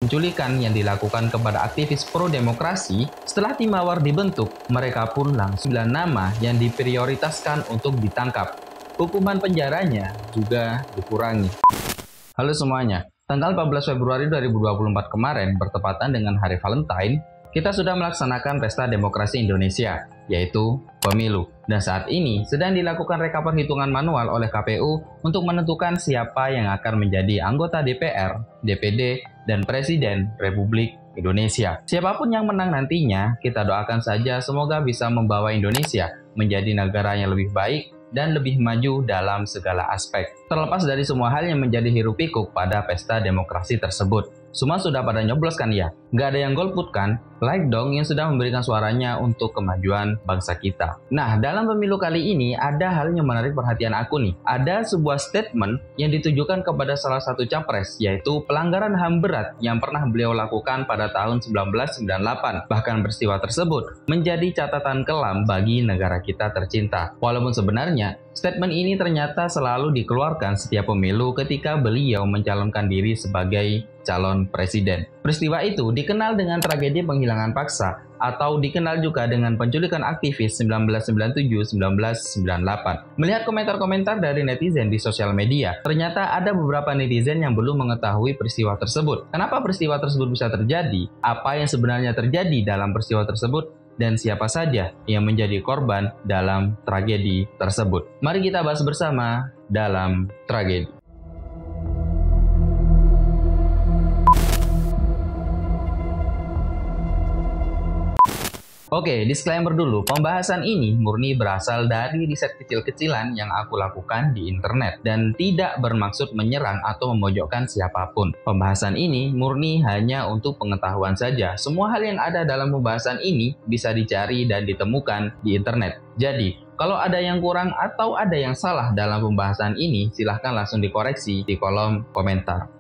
penculikan yang dilakukan kepada aktivis pro-demokrasi. Setelah tim Mawar dibentuk, mereka pun langsung 9 nama yang diprioritaskan untuk ditangkap. Hukuman penjaranya juga dikurangi. Halo semuanya, tanggal 14 Februari 2024 kemarin bertepatan dengan Hari Valentine, kita sudah melaksanakan Pesta Demokrasi Indonesia, yaitu pemilu. Dan saat ini sedang dilakukan rekap perhitungan manual oleh KPU untuk menentukan siapa yang akan menjadi anggota DPR, DPD, dan Presiden Republik Indonesia. Siapapun yang menang nantinya, kita doakan saja semoga bisa membawa Indonesia menjadi negara yang lebih baik dan lebih maju dalam segala aspek. Terlepas dari semua hal yang menjadi hiruk-pikuk pada pesta demokrasi tersebut. Semua sudah pada nyoblos kan ya? Nggak ada yang golput kan? Like dong yang sudah memberikan suaranya untuk kemajuan bangsa kita. Nah, dalam pemilu kali ini ada hal yang menarik perhatian aku nih. Ada sebuah statement yang ditujukan kepada salah satu capres, yaitu pelanggaran HAM berat yang pernah beliau lakukan pada tahun 1998. Bahkan peristiwa tersebut menjadi catatan kelam bagi negara kita tercinta. Walaupun sebenarnya statement ini ternyata selalu dikeluarkan setiap pemilu ketika beliau mencalonkan diri sebagai calon presiden. Peristiwa itu dikenal dengan tragedi penghilangan paksa atau dikenal juga dengan penculikan aktivis 1997-1998. Melihat komentar-komentar dari netizen di sosial media, ternyata ada beberapa netizen yang belum mengetahui peristiwa tersebut. Kenapa peristiwa tersebut bisa terjadi? Apa yang sebenarnya terjadi dalam peristiwa tersebut? Dan siapa saja yang menjadi korban dalam tragedi tersebut? Mari kita bahas bersama dalam tragedi. Oke, disclaimer dulu, pembahasan ini murni berasal dari riset kecil-kecilan yang aku lakukan di internet dan tidak bermaksud menyerang atau memojokkan siapapun. Pembahasan ini murni hanya untuk pengetahuan saja. Semua hal yang ada dalam pembahasan ini bisa dicari dan ditemukan di internet. Jadi, kalau ada yang kurang atau ada yang salah dalam pembahasan ini, silahkan langsung dikoreksi di kolom komentar.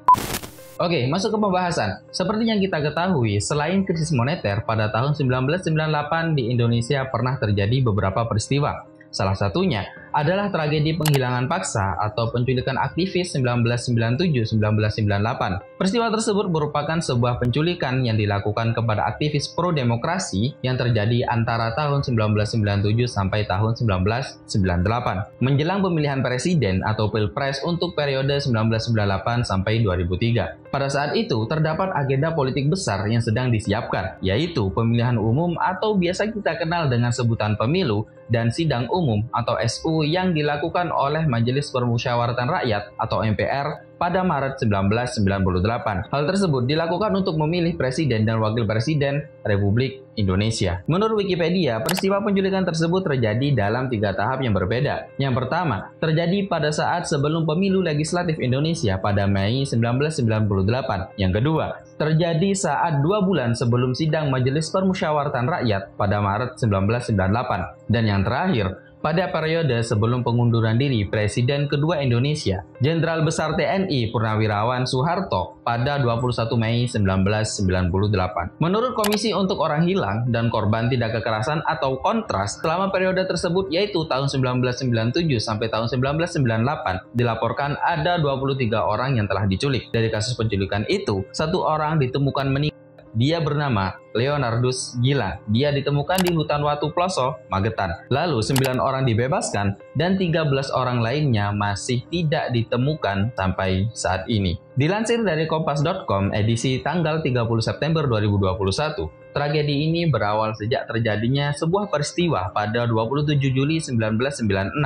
Oke, masuk ke pembahasan. Seperti yang kita ketahui, selain krisis moneter, pada tahun 1998 di Indonesia pernah terjadi beberapa peristiwa. Salah satunya adalah tragedi penghilangan paksa atau penculikan aktivis 1997-1998. Peristiwa tersebut merupakan sebuah penculikan yang dilakukan kepada aktivis pro-demokrasi yang terjadi antara tahun 1997 sampai tahun 1998. Menjelang pemilihan presiden atau pilpres untuk periode 1998 sampai 2003. Pada saat itu, terdapat agenda politik besar yang sedang disiapkan, yaitu pemilihan umum atau biasa kita kenal dengan sebutan pemilu dan sidang umum atau SU yang dilakukan oleh Majelis Permusyawaratan Rakyat atau MPR pada Maret 1998. Hal tersebut dilakukan untuk memilih presiden dan wakil presiden Republik Indonesia. Menurut Wikipedia, peristiwa penculikan tersebut terjadi dalam 3 tahap yang berbeda. Yang pertama, terjadi pada saat sebelum pemilu legislatif Indonesia pada Mei 1998. Yang kedua, terjadi saat 2 bulan sebelum sidang Majelis Permusyawaratan Rakyat pada Maret 1998. Dan yang terakhir, pada periode sebelum pengunduran diri Presiden kedua Indonesia, Jenderal Besar TNI Purnawirawan Soeharto pada 21 Mei 1998. Menurut Komisi untuk Orang Hilang dan Korban Tindak Kekerasan atau Kontras, selama periode tersebut yaitu tahun 1997 sampai tahun 1998, dilaporkan ada 23 orang yang telah diculik. Dari kasus penculikan itu, 1 orang ditemukan meninggal. Dia bernama Leonardus Gilang. Dia ditemukan di hutan Watu Ploso, Magetan. Lalu 9 orang dibebaskan dan 13 orang lainnya masih tidak ditemukan sampai saat ini. Dilansir dari kompas.com edisi tanggal 30 September 2021, tragedi ini berawal sejak terjadinya sebuah peristiwa pada 27 Juli 1996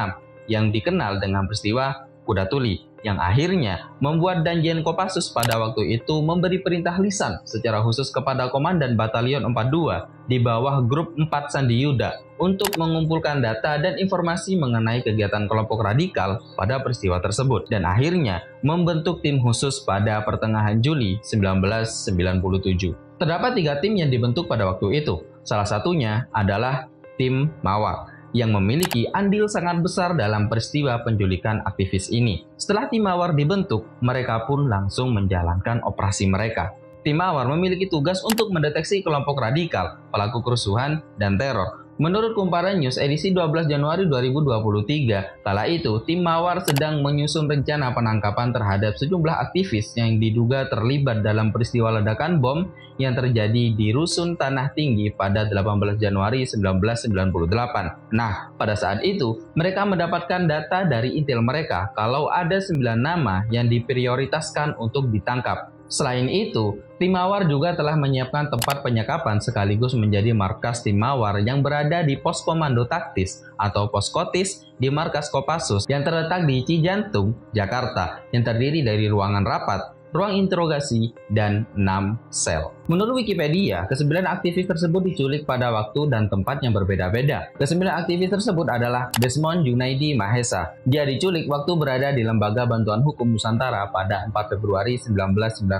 yang dikenal dengan peristiwa Kuda Tuli, yang akhirnya membuat Danjen Kopassus pada waktu itu memberi perintah lisan secara khusus kepada Komandan Batalion 42 di bawah Grup 4 Sandi Yuda untuk mengumpulkan data dan informasi mengenai kegiatan kelompok radikal pada peristiwa tersebut, dan akhirnya membentuk tim khusus pada pertengahan Juli 1997. Terdapat 3 tim yang dibentuk pada waktu itu. Salah satunya adalah tim Mawar yang memiliki andil sangat besar dalam peristiwa penculikan aktivis ini. Setelah tim Mawar dibentuk, mereka pun langsung menjalankan operasi mereka. Tim Mawar memiliki tugas untuk mendeteksi kelompok radikal, pelaku kerusuhan, dan teror, Menurut Kumparan News edisi 12 Januari 2023, kala itu tim Mawar sedang menyusun rencana penangkapan terhadap sejumlah aktivis yang diduga terlibat dalam peristiwa ledakan bom yang terjadi di Rusun Tanah Tinggi pada 18 Januari 1998. Nah, pada saat itu, mereka mendapatkan data dari intel mereka kalau ada 9 nama yang diprioritaskan untuk ditangkap. Selain itu, tim Mawar juga telah menyiapkan tempat penyekapan sekaligus menjadi markas tim Mawar yang berada di Pos Komando Taktis atau Poskotis di markas Kopassus yang terletak di Cijantung, Jakarta, yang terdiri dari ruangan rapat, ruang interogasi, dan 6 sel. Menurut Wikipedia, ke-9 aktivis tersebut diculik pada waktu dan tempat yang berbeda-beda. Ke-9 aktivis tersebut adalah Desmond Junaidi Mahesa. Dia diculik waktu berada di Lembaga Bantuan Hukum Nusantara pada 4 Februari 1998.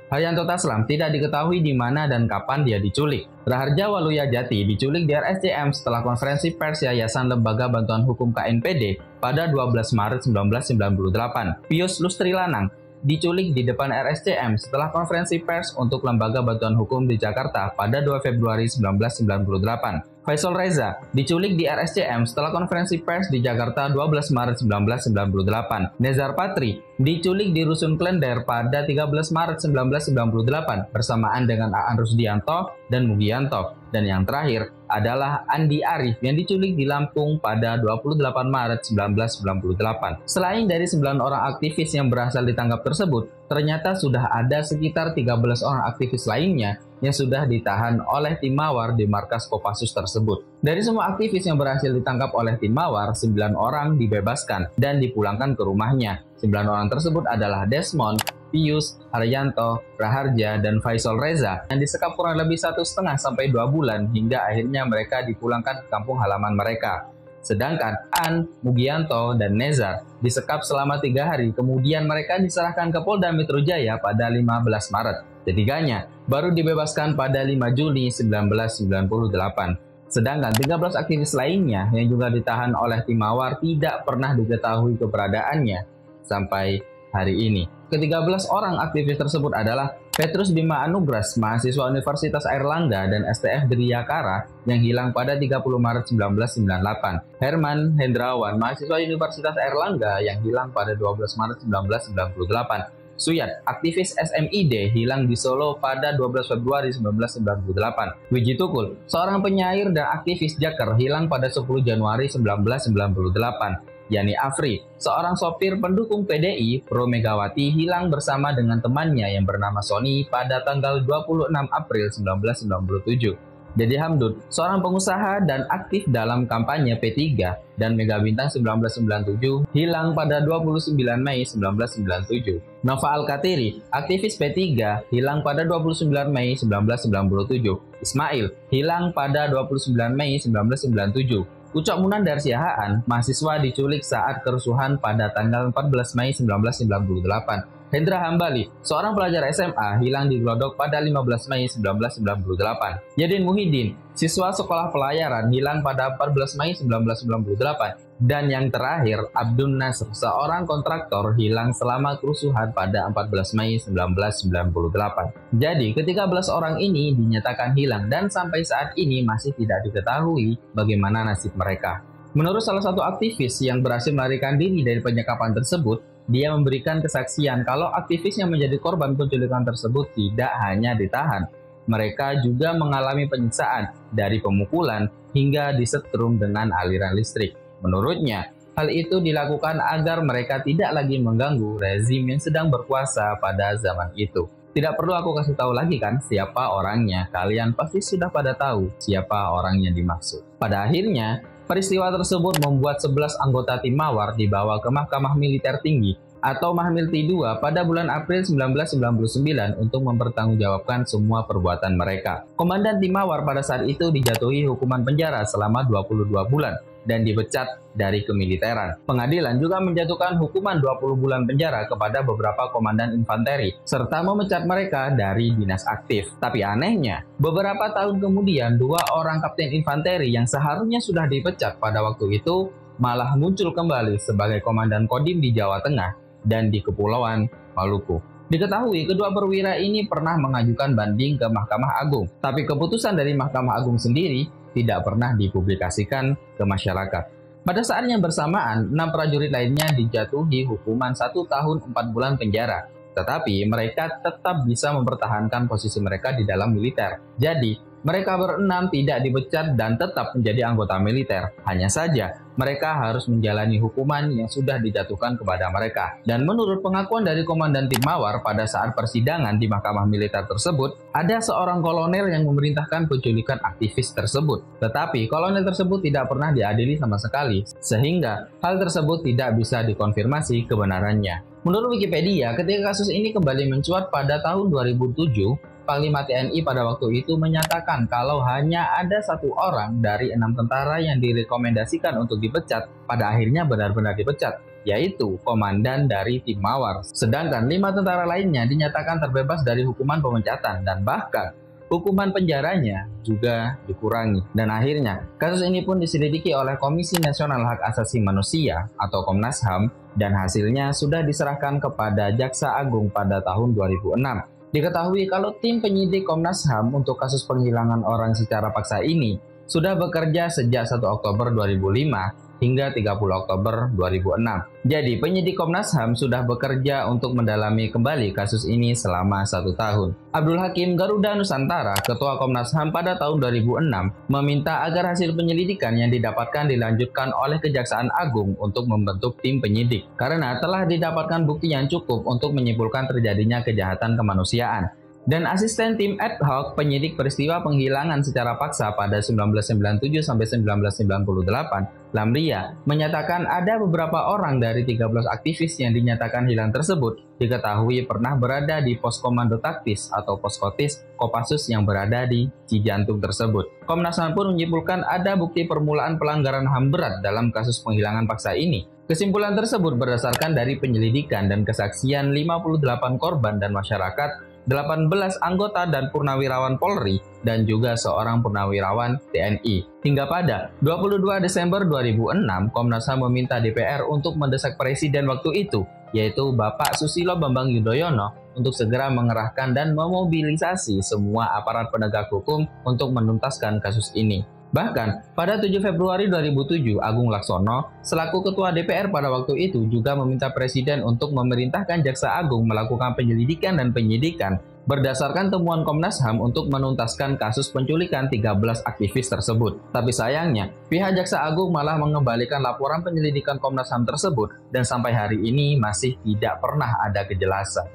Haryanto Taslam tidak diketahui di mana dan kapan dia diculik. Raharja Waluya Jati diculik di RSCM setelah konferensi pers Yayasan Lembaga Bantuan Hukum KNPD pada 12 Maret 1998. Pius Lustri Lanang diculik di depan RSCM setelah konferensi pers untuk Lembaga Bantuan Hukum di Jakarta pada 2 Februari 1998. Faisal Reza diculik di RSCM setelah konferensi pers di Jakarta 12 Maret 1998. Nezar Patri diculik di Rusun Klender pada 13 Maret 1998 bersamaan dengan Aan Rusdianto dan Mugianto. Dan yang terakhir adalah Andi Arief yang diculik di Lampung pada 28 Maret 1998. Selain dari 9 orang aktivis yang berhasil ditangkap tersebut, ternyata sudah ada sekitar 13 orang aktivis lainnya yang sudah ditahan oleh tim Mawar di markas Kopassus tersebut. Dari semua aktivis yang berhasil ditangkap oleh tim Mawar, 9 orang dibebaskan dan dipulangkan ke rumahnya. 9 orang tersebut adalah Desmond, Pius, Haryanto, Raharja, dan Faisal Reza yang disekap kurang lebih 1,5 sampai 2 bulan hingga akhirnya mereka dipulangkan ke kampung halaman mereka. Sedangkan An, Mugianto, dan Nezar disekap selama 3 hari, kemudian mereka diserahkan ke Polda Metro Jaya pada 15 Maret. Ketiganya baru dibebaskan pada 5 Juli 1998. Sedangkan 13 aktivis lainnya yang juga ditahan oleh tim Mawar tidak pernah diketahui keberadaannya sampai hari ini. Ke-13 orang aktivis tersebut adalah Petrus Bima Anugras, mahasiswa Universitas Airlangga dan STF Driyakara yang hilang pada 30 Maret 1998. Herman Hendrawan, mahasiswa Universitas Airlangga yang hilang pada 12 Maret 1998. Suyat, aktivis SMID, hilang di Solo pada 12 Februari 1998. Wiji Tukul, seorang penyair dan aktivis Jaker, hilang pada 10 Januari 1998. Yani Afri, seorang sopir pendukung PDI pro Megawati, hilang bersama dengan temannya yang bernama Sony pada tanggal 26 April 1997. Dedi Hamdun, seorang pengusaha dan aktif dalam kampanye P3 dan Mega Bintang 1997, hilang pada 29 Mei 1997. Nova Al-Katiri, aktivis P3, hilang pada 29 Mei 1997. Ismail, hilang pada 29 Mei 1997. Ucok Munandar Siahaan, mahasiswa diculik saat kerusuhan pada tanggal 14 Mei 1998. Hendra Hambali, seorang pelajar SMA, hilang di Glodok pada 15 Mei 1998. Yadin Muhyiddin, siswa sekolah pelayaran, hilang pada 14 Mei 1998. Dan yang terakhir, Abdul Nasr, seorang kontraktor, hilang selama kerusuhan pada 14 Mei 1998. Jadi, ke-13 orang ini dinyatakan hilang dan sampai saat ini masih tidak diketahui bagaimana nasib mereka. Menurut salah satu aktivis yang berhasil melarikan diri dari penyekapan tersebut, dia memberikan kesaksian kalau aktivis yang menjadi korban penculikan tersebut tidak hanya ditahan, mereka juga mengalami penyiksaan dari pemukulan hingga disetrum dengan aliran listrik. Menurutnya, hal itu dilakukan agar mereka tidak lagi mengganggu rezim yang sedang berkuasa pada zaman itu. Tidak perlu aku kasih tahu lagi kan siapa orangnya, kalian pasti sudah pada tahu siapa orang yang dimaksud. Pada akhirnya, peristiwa tersebut membuat 11 anggota tim Mawar dibawa ke Mahkamah Militer Tinggi atau Mahmilti II pada bulan April 1999 untuk mempertanggungjawabkan semua perbuatan mereka. Komandan tim Mawar pada saat itu dijatuhi hukuman penjara selama 22 bulan dan dipecat dari kemiliteran. Pengadilan juga menjatuhkan hukuman 20 bulan penjara kepada beberapa komandan infanteri, serta memecat mereka dari dinas aktif. Tapi anehnya, beberapa tahun kemudian 2 orang kapten infanteri yang seharusnya sudah dipecat pada waktu itu malah muncul kembali sebagai komandan Kodim di Jawa Tengah dan di Kepulauan Maluku. Diketahui kedua perwira ini pernah mengajukan banding ke Mahkamah Agung, tapi keputusan dari Mahkamah Agung sendiri tidak pernah dipublikasikan ke masyarakat. Pada saat yang bersamaan, 6 prajurit lainnya dijatuhi hukuman 1 tahun 4 bulan penjara. Tetapi mereka tetap bisa mempertahankan posisi mereka di dalam militer. Jadi, mereka berenam tidak dipecat dan tetap menjadi anggota militer. Hanya saja, mereka harus menjalani hukuman yang sudah dijatuhkan kepada mereka. Dan menurut pengakuan dari Komandan Tim Mawar pada saat persidangan di Mahkamah Militer tersebut, ada seorang kolonel yang memerintahkan penculikan aktivis tersebut. Tetapi kolonel tersebut tidak pernah diadili sama sekali, sehingga hal tersebut tidak bisa dikonfirmasi kebenarannya. Menurut Wikipedia, ketika kasus ini kembali mencuat pada tahun 2007, Panglima TNI pada waktu itu menyatakan kalau hanya ada 1 orang dari 6 tentara yang direkomendasikan untuk dipecat, pada akhirnya benar-benar dipecat, yaitu komandan dari Tim Mawar. Sedangkan 5 tentara lainnya dinyatakan terbebas dari hukuman pemecatan dan bahkan hukuman penjaranya juga dikurangi. Dan akhirnya, kasus ini pun diselidiki oleh Komisi Nasional Hak Asasi Manusia atau Komnas HAM dan hasilnya sudah diserahkan kepada Jaksa Agung pada tahun 2006. Diketahui kalau tim penyidik Komnas HAM untuk kasus penghilangan orang secara paksa ini sudah bekerja sejak 1 Oktober 2005 hingga 30 Oktober 2006. Jadi penyidik Komnas HAM sudah bekerja untuk mendalami kembali kasus ini selama 1 tahun. Abdul Hakim Garuda Nusantara, Ketua Komnas HAM pada tahun 2006, meminta agar hasil penyelidikan yang didapatkan dilanjutkan oleh Kejaksaan Agung untuk membentuk tim penyidik, karena telah didapatkan bukti yang cukup untuk menyimpulkan terjadinya kejahatan kemanusiaan. Dan asisten tim ad hoc penyidik peristiwa penghilangan secara paksa pada 1997 sampai 1998, Lamria, menyatakan ada beberapa orang dari 13 aktivis yang dinyatakan hilang tersebut diketahui pernah berada di pos komando taktis atau poskotis Kopassus yang berada di Cijantung tersebut. Komnas HAM pun menyimpulkan ada bukti permulaan pelanggaran HAM berat dalam kasus penghilangan paksa ini. Kesimpulan tersebut berdasarkan dari penyelidikan dan kesaksian 58 korban dan masyarakat, 18 anggota dan purnawirawan Polri, dan juga seorang purnawirawan TNI. Hingga pada 22 Desember 2006, Komnas HAM meminta DPR untuk mendesak Presiden waktu itu, yaitu Bapak Susilo Bambang Yudhoyono, untuk segera mengerahkan dan memobilisasi semua aparat penegak hukum untuk menuntaskan kasus ini. Bahkan, pada 7 Februari 2007, Agung Laksono, selaku Ketua DPR pada waktu itu, juga meminta Presiden untuk memerintahkan Jaksa Agung melakukan penyelidikan dan penyidikan berdasarkan temuan Komnas HAM untuk menuntaskan kasus penculikan 13 aktivis tersebut. Tapi sayangnya, pihak Jaksa Agung malah mengembalikan laporan penyelidikan Komnas HAM tersebut dan sampai hari ini masih tidak pernah ada kejelasan.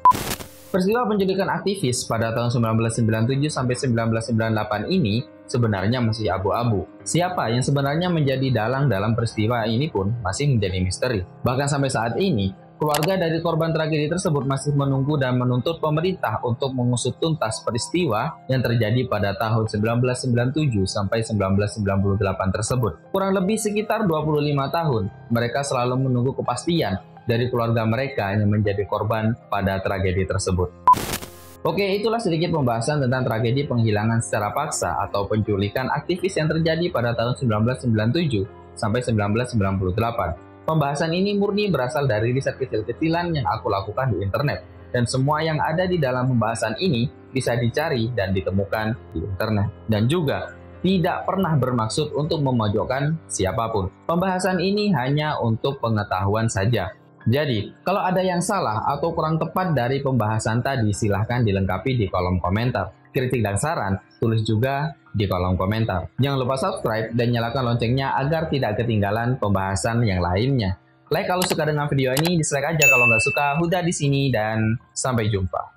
Peristiwa penculikan aktivis pada tahun 1997 sampai 1998 ini sebenarnya masih abu-abu. Siapa yang sebenarnya menjadi dalang dalam peristiwa ini pun masih menjadi misteri. Bahkan sampai saat ini, keluarga dari korban tragedi tersebut masih menunggu dan menuntut pemerintah untuk mengusut tuntas peristiwa yang terjadi pada tahun 1997 sampai 1998 tersebut. Kurang lebih sekitar 25 tahun, mereka selalu menunggu kepastian dari keluarga mereka yang menjadi korban pada tragedi tersebut. Oke, itulah sedikit pembahasan tentang tragedi penghilangan secara paksa atau penculikan aktivis yang terjadi pada tahun 1997 sampai 1998. Pembahasan ini murni berasal dari riset kecil-kecilan yang aku lakukan di internet, dan semua yang ada di dalam pembahasan ini bisa dicari dan ditemukan di internet. Dan juga tidak pernah bermaksud untuk memojokkan siapapun. Pembahasan ini hanya untuk pengetahuan saja. Jadi, kalau ada yang salah atau kurang tepat dari pembahasan tadi, silahkan dilengkapi di kolom komentar. Kritik dan saran, tulis juga di kolom komentar. Jangan lupa subscribe dan nyalakan loncengnya agar tidak ketinggalan pembahasan yang lainnya. Like kalau suka dengan video ini, dislike aja kalau nggak suka. Huda di sini dan sampai jumpa.